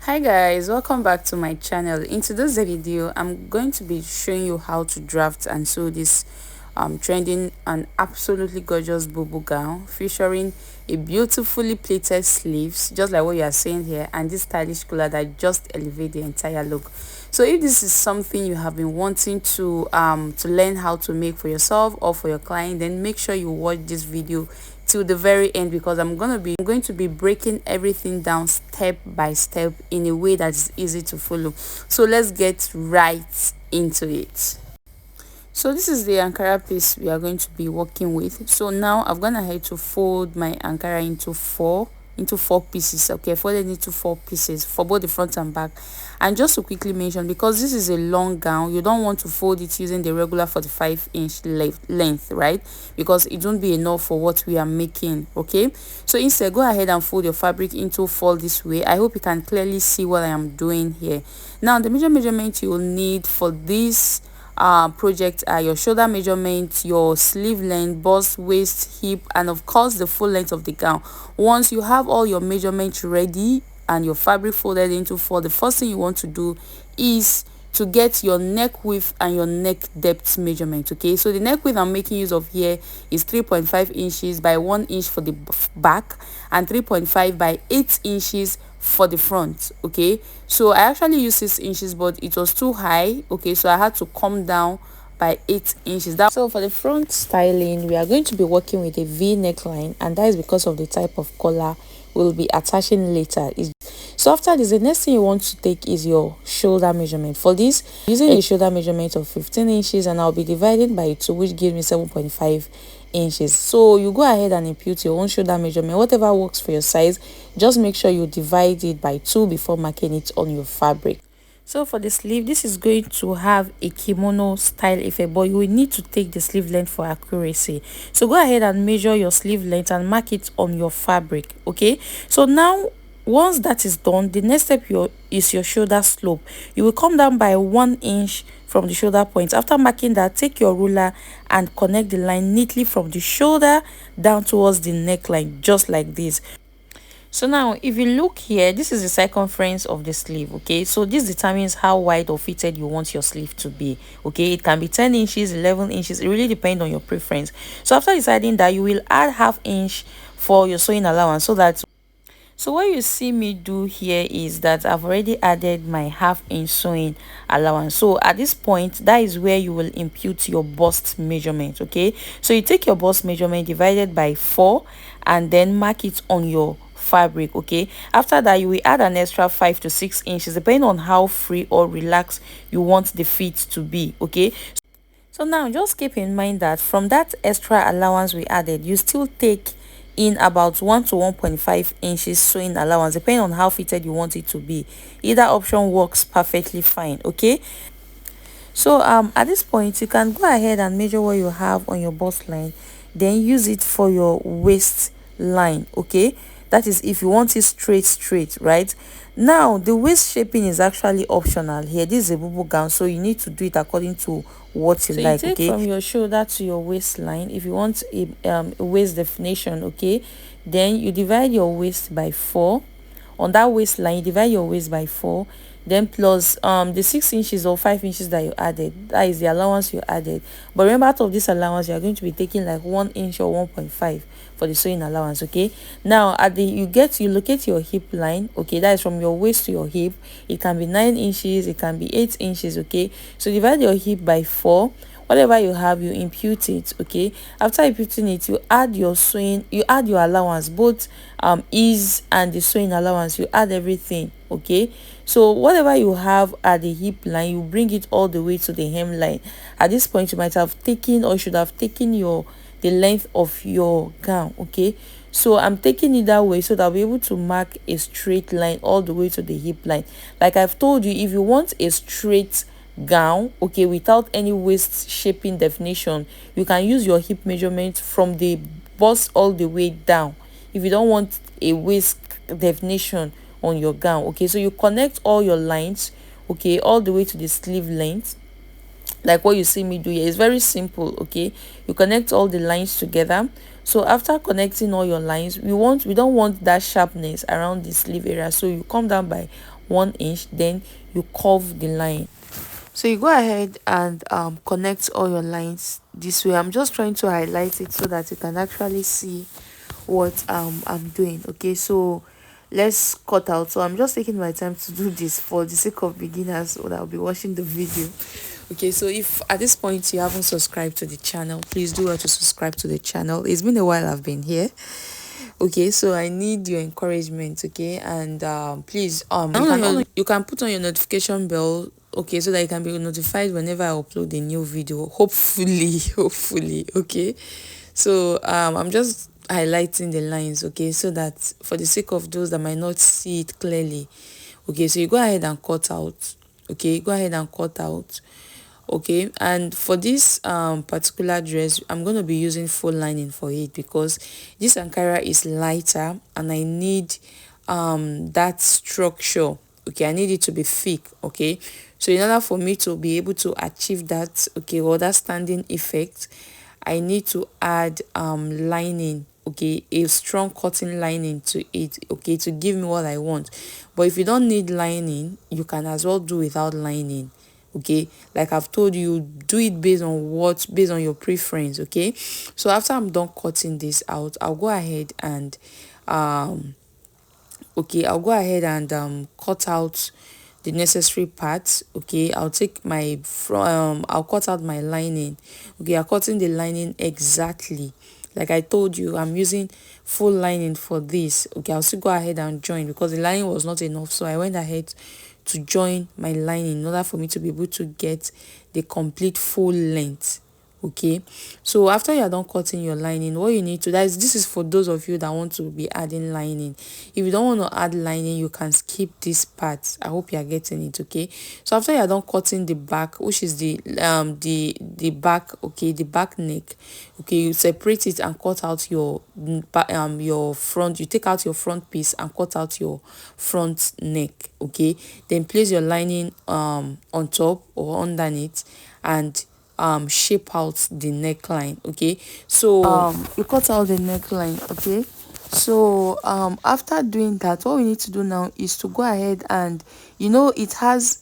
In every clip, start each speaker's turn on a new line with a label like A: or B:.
A: Hi guys, welcome back to my channel. In today's video I'm going to be showing you how to draft and sew this trending and absolutely gorgeous bubu gown featuring a beautifully pleated sleeves, just like what you are seeing here, and this stylish collar that just elevate the entire look. So if this is something you have been wanting to learn how to make for yourself or for your client, then make sure you watch this video till the very end, because I'm going to be breaking everything down step by step in a way that's easy to follow. So let's get right into it. So this is the ankara piece we are going to be working with. So now I've gone ahead to fold my ankara into four pieces. Okay, folded into four pieces for both the front and back. And just to quickly mention, because this is a long gown, you don't want to fold it using the regular 45-inch length, right? Because it won't be enough for what we are making. Okay, so instead, go ahead and fold your fabric into four this way. I hope you can clearly see what I am doing here. Now the measurement you will need for this project are your shoulder measurement, your sleeve length, bust, waist, hip, and of course the full length of the gown. Once you have all your measurements ready and your fabric folded into four, the first thing you want to do is to get your neck width and your neck depth measurement. Okay, so the neck width I'm making use of here is 3.5 inches by 1 inch for the back and 3.5 by 8 inches for the front. Okay, so I actually used 6 inches, but it was too high. Okay, so I had to come down by 8 inches. So for the front styling, we are going to be working with a V neckline, and that is because of the type of collar we'll be attaching later. So after this, the next thing you want to take is your shoulder measurement. For this, using a shoulder measurement of 15 inches, and I'll be dividing by 2, which gives me 7.5 inches. So you go ahead and impute your own shoulder measurement, whatever works for your size. Just make sure you divide it by 2 before marking it on your fabric. So for the sleeve, this is going to have a kimono style effect, but you will need to take the sleeve length for accuracy. So go ahead and measure your sleeve length and mark it on your fabric. Okay, so now once that is done, the next step is your shoulder slope. You will come down by 1 inch from the shoulder point. After marking that, take your ruler and connect the line neatly from the shoulder down towards the neckline, just like this. So now if you look here, this is the circumference of the sleeve. Okay, so this determines how wide or fitted you want your sleeve to be. Okay, it can be 10 inches, 11 inches. It really depends on your preference. So after deciding that, you will add ½ inch for your sewing allowance. So what you see me do here is that I've already added my ½ inch sewing allowance. So at this point, that is where you will impute your bust measurement. Okay, so you take your bust measurement divided by 4 and then mark it on your fabric. Okay, after that, you will add an extra 5 to 6 inches depending on how free or relaxed you want the fit to be. Okay, so now just keep in mind that from that extra allowance we added, you still take in about 1 to 1.5 inches sewing allowance depending on how fitted you want it to be. Either option works perfectly fine. Okay, so at this point, you can go ahead and measure what you have on your bust line, then use it for your waist line. Okay, that is if you want it straight, right? Now the waist shaping is actually optional here. This is a bubu gown, so you need to do it according to what you like. Okay, from your shoulder to your waistline. If you want a waist definition, okay, then you divide your waist by 4. On that waistline, you divide your waist by 4, then plus the 6 inches or 5 inches that you added. That is the allowance you added. But remember, out of this allowance, you are going to be taking like 1 inch or 1.5 for the sewing allowance. Okay, now at the you locate your hip line. Okay, that is from your waist to your hip. It can be 9 inches, it can be 8 inches. Okay, so divide your hip by 4. Whatever you have, you impute it. Okay, after imputing it, you add your allowance, both ease and the sewing allowance. You add everything. Okay, so whatever you have at the hip line, you bring it all the way to the hem line. At this point, you might have taken or should have taken the length of your gown. Okay, so I'm taking it that way so that I'll be able to mark a straight line all the way to the hip line. Like I've told you, if you want a straight gown, okay, without any waist shaping definition, you can use your hip measurement from the bust all the way down if you don't want a waist definition on your gown. Okay, so you connect all your lines, okay, all the way to the sleeve length, like what you see me do here. It's very simple. Okay, you connect all the lines together. So after connecting all your lines, we don't want that sharpness around the sleeve area, so you come down by 1 inch, then you curve the line. So you go ahead and connect all your lines this way. I'm just trying to highlight it so that you can actually see what I'm doing. Okay, so let's cut out. So I'm just taking my time to do this for the sake of beginners that will be watching the video. Okay, so if at this point you haven't subscribed to the channel, please do well to subscribe to the channel. It's been a while I've been here. Okay, so I need your encouragement. Okay, and please you can put on your notification bell, okay, so that you can be notified whenever I upload a new video, hopefully. Hopefully. Okay, so I'm just highlighting the lines, okay, so that for the sake of those that might not see it clearly. Okay, so you go ahead and cut out. Okay, go ahead and cut out. Okay, and for this particular dress, I'm going to be using full lining for it because this ankara is lighter and I need that structure. Okay, I need it to be thick. Okay, so in order for me to be able to achieve that, okay, or that standing effect, I need to add lining, okay, a strong cotton lining to it, okay, to give me what I want. But if you don't need lining, you can as well do without lining. Okay, like I've told you, do it based on your preference. Okay, so after I'm done cutting this out, I'll go ahead and cut out the necessary parts. Okay, I'll take my I'll cut out my lining. Okay, I'm cutting the lining exactly like I told you. I'm using full lining for this. Okay, I'll still go ahead and join because the lining was not enough, so I went ahead to join my lining in order for me to be able to get the complete full length. Okay, so after you're done cutting your lining, what you need to, this is for those of you that want to be adding lining. If you don't want to add lining, you can skip this part. I hope you are getting it. Okay, so after you're done cutting the back, which is the back, okay, the back neck, okay, you separate it and cut out your front. You take out your front piece and cut out your front neck. Okay, then place your lining on top or underneath and shape out the neckline. Okay, so you cut out the neckline. Okay, so after doing that, what we need to do now is to go ahead and, it has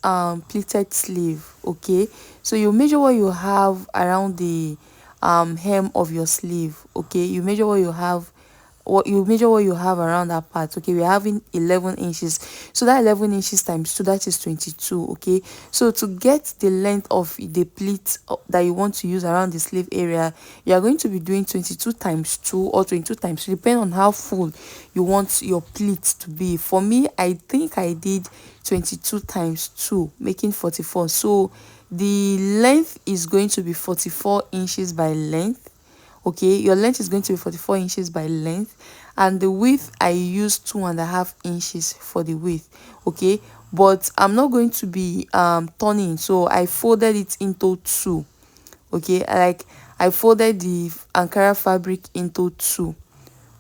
A: pleated sleeve. Okay, so you measure what you have around the hem of your sleeve. Okay, you measure what you have around that part. Okay, we're having 11 inches, so that 11 inches times 2, that is 22. Okay, so to get the length of the pleat that you want to use around the sleeve area, you are going to be doing 22 times 2 or 22 times 3, depending on how full you want your pleat to be. For me, I think I did 22 times 2, making 44. So the length is going to be 44 inches by length. Okay, your length is going to be 44 inches by length, and the width I used 2.5 inches for the width. Okay, but I'm not going to be turning, so I folded it into 2. Okay, I folded the ankara fabric into 2.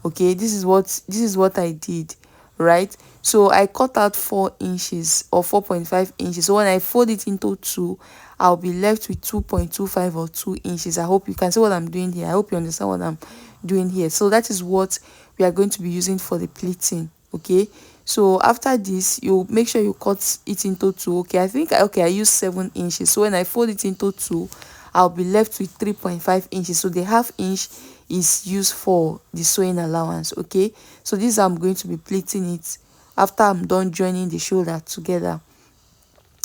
A: Okay, this is what I did, right? So I cut out 4 inches or 4.5 inches. So when I fold it into 2, I'll be left with 2.25 or 2 inches. I hope you can see what I'm doing here. I hope you understand what I'm doing here. So that is what we are going to be using for the pleating. Okay, so after this, you make sure you cut it into 2. Okay, I used 7 inches. So when I fold it into 2, I'll be left with 3.5 inches. So the ½ inch is used for the sewing allowance. Okay, so this I'm going to be pleating it after I'm done joining the shoulder together.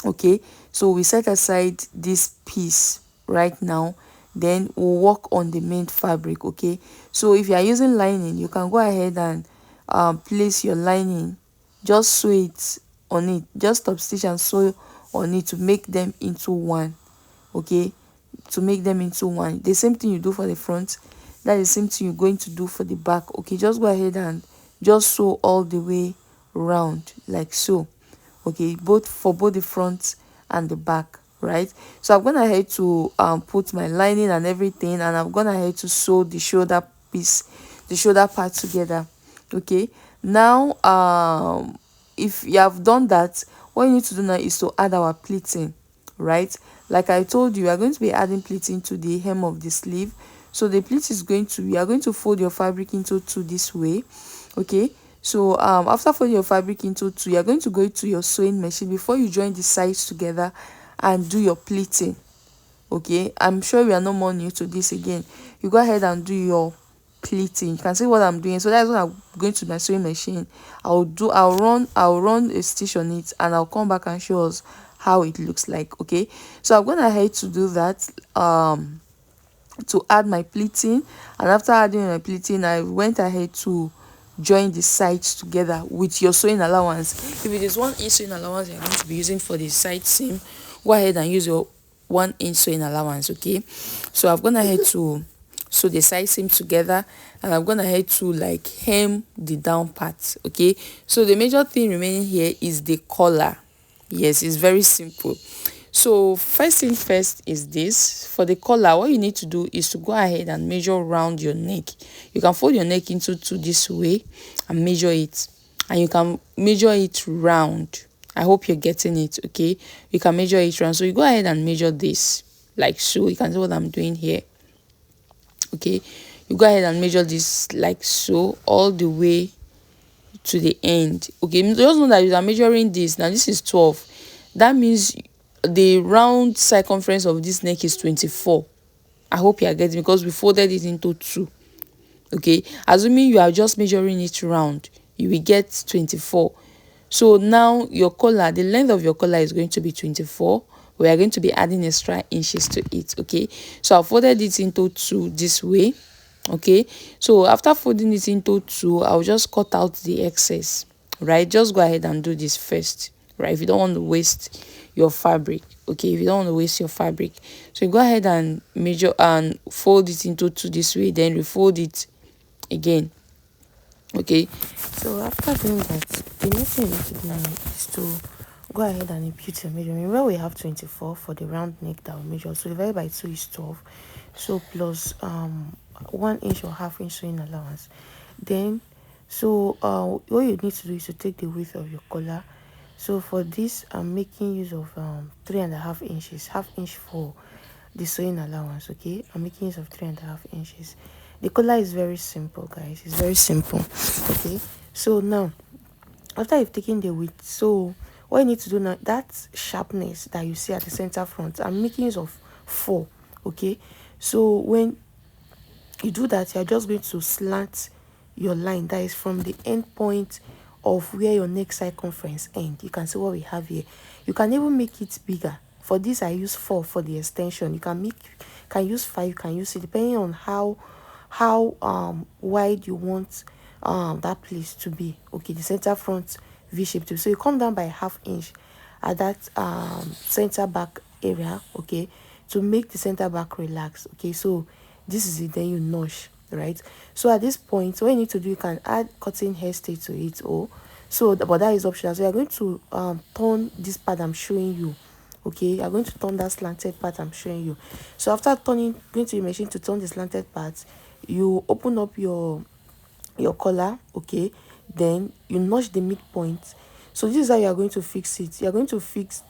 A: Okay, so we set aside this piece right now, then we'll work on the main fabric. Okay, so if you are using lining, you can go ahead and place your lining, just sew it on it, just stop stitch and sew on it to make them into one. Okay, to make them into one, the same thing you do for the front, that is the same thing you're going to do for the back. Okay, just go ahead and just sew all the way round like so. Okay, both the front and the back, right? So I'm gonna head to put my lining and everything, and I'm gonna head to sew the shoulder piece, the shoulder part together. Okay, now if you have done that, what you need to do now is to add our pleating, right? Like I told you, we are going to be adding pleating to the hem of the sleeve. So the pleat is going to, you are going to fold your fabric into 2 this way. Okay, So after folding your fabric into two, you're going to go to your sewing machine before you join the sides together and do your pleating. Okay, I'm sure we are no more new to this again. You go ahead and do your pleating. You can see what I'm doing. So that's what I'm going to my sewing machine. I'll run a stitch on it, and I'll come back and show us how it looks like. Okay, so I'm going ahead to do that, to add my pleating. And after adding my pleating, I went ahead to join the sides together with your sewing allowance. If it is 1 inch sewing allowance you're going to be using for the side seam, go ahead and use your 1 inch sewing allowance. Okay, so I've gone ahead to sew the side seam together, and I'm gonna head to like hem the down part. Okay, so the major thing remaining here is the collar. Yes, it's very simple. So first thing first is this. For the collar, what you need to do is to go ahead and measure around your neck. You can fold your neck into two this way and measure it, and you can measure it round. I hope you're getting it. Okay, you can measure it round. So you go ahead and measure this like so. You can see what I'm doing here. Okay, you go ahead and measure this like so all the way to the end. Okay, just know that you are measuring this. Now this is 12. That means the round circumference of this neck is 24. I hope you are getting, because we folded it into two. Okay, assuming you are just measuring it round, you will get 24. So now your collar, the length of your collar is going to be 24. We are going to be adding extra inches to it. Okay, so I folded it into two this way. Okay, so after folding it into two, I'll just cut out the excess. Right, just go ahead and do this first. Right, if you don't want to waste your fabric. Okay, if you don't want to waste your fabric, so you go ahead and measure and fold it into two this way, then refold it again. Okay, so after doing that, the next thing you need to do now is to go ahead and impute your measurement. Where we have 24 for the round neck that we measure, so divided by 2 is 12. So plus 1 inch or ½ inch sewing allowance. Then so what you need to do is to take the width of your collar. So for this, I'm making use of 3.5 inches, ½ inch for the sewing allowance. Okay, I'm making use of 3.5 inches. The collar is very simple, guys. It's very simple. Okay, so now after you've taken the width, so what you need to do now, that sharpness that you see at the center front, I'm making use of 4. Okay, so when you do that, you're just going to slant your line that is from the end point of where your neck circumference end. You can see what we have here. You can even make it bigger. For this, I use 4 for the extension. You can use 5, you can use it depending on how wide you want that place to be. Okay, the center front V shape too. So you come down by ½ inch at that center back area. Okay, to make the center back relax. Okay, so this is it. Then you notch. Right, so at this point, what you need to do, you can add cutting hairstay to it. But that is optional. So you're going to turn this part I'm showing you. Okay, you're going to turn that slanted part I'm showing you. So after going to your machine to turn the slanted part, you open up your collar. Okay, then you notch the midpoint. So this is how you are going to fix it. You are going to fix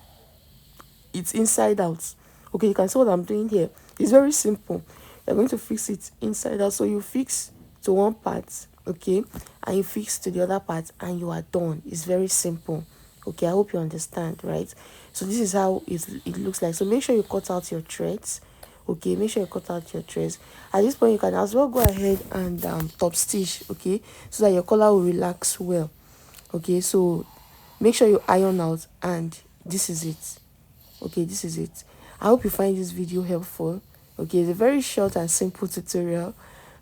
A: it inside out. Okay, you can see what I'm doing here. It's very simple. You're going to fix it inside out. So you fix to one part, okay, and you fix to the other part, and you are done. It's very simple. Okay, I hope you understand. Right, so this is how it looks like. So make sure you cut out your threads. Okay, make sure you cut out your threads. At this point, you can as well go ahead and top stitch. Okay, so that your collar will relax well. Okay, so make sure you iron out, and this is it. Okay, this is it. I hope you find this video helpful. Okay, it's a very short and simple tutorial.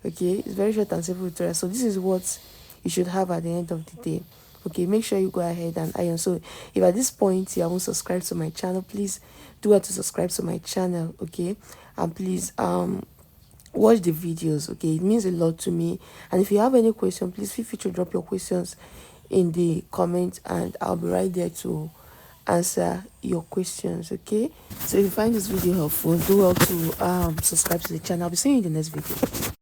A: Okay, it's very short and simple tutorial. So this is what you should have at the end of the day. Okay, make sure you go ahead and iron. So if at this point you haven't subscribed to my channel, please do have to subscribe to my channel. Okay, and please watch the videos. Okay, it means a lot to me. And if you have any question, please feel free to drop your questions in the comments, and I'll be right there to answer your questions. Okay, so if you find this video helpful, do well to subscribe to the channel. I'll be seeing you in the next video.